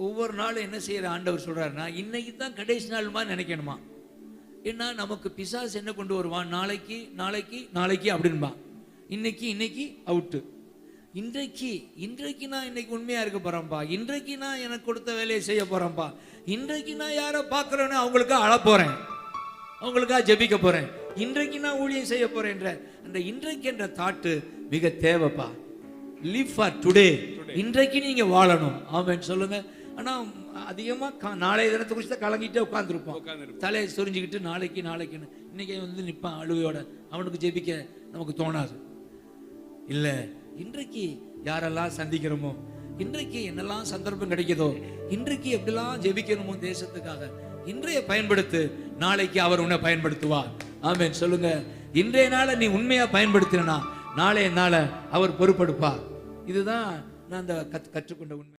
ஒவ்வொரு நாளும் என்ன செய்யற ஆண்டவர் சொல்றாருன்னா, இன்னைக்கு தான் கடைசி நாள்மா நினைக்கணுமா. ஏன்னா நமக்கு பிசாசு என்ன கொண்டு வருவான், நாளைக்கு நாளைக்கு நாளைக்கு அப்படின்பான். இன்னைக்கு அவுட்டு. இன்றைக்கு நான் இன்னைக்கு உண்மையா இருக்க போறேன்ப்பா, இன்றைக்கு நான் எனக்கு கொடுத்த வேலையை செய்ய போறேன்ப்பா, இன்றைக்கு நான் யாரை பார்க்கிறேன்னு அவங்களுக்காக அழ போறேன், அவங்களுக்காக ஜெபிக்க போறேன், இன்றைக்கு நான் ஊழியம் செய்ய போறேன்ற அந்த இன்றைக்கு என்ற தாட்டு மிக தேவைப்பா. Live for today. இன்றைக்கு நீங்க வாழணும். ஆமென் சொல்லுங்க. ஆனா அதிகமா நாளைய தினத்தை குறித்து தான் கலங்கிட்டே உட்காந்துருப்போம், தலையை சொரிஞ்சுக்கிட்டு நாளைக்குன்னு இன்னைக்கு வந்து நிற்பான் அழுவையோட. அவனுக்கு ஜெபிக்க நமக்கு தோணாது. இல்லை, இன்றைக்கு யாரெல்லாம் சந்திக்கிறோமோ, இன்றைக்கு என்னெல்லாம் சந்தர்ப்பம் கிடைக்குதோ, இன்றைக்கு எப்படிலாம் ஜெபிக்கணுமோ தேசத்துக்காக, இன்றைய பயன்படுத்து. நாளைக்கு அவர் உன்னை பயன்படுத்துவார். ஆமென் சொல்லுங்க. இன்றைய நாளை நீ உண்மையா பயன்படுத்தினா நாளைய நாளை அவர் பொறுப்பெடுப்பார். இதுதான் நான் அந்த கற்றுக்கொண்ட உண்மை.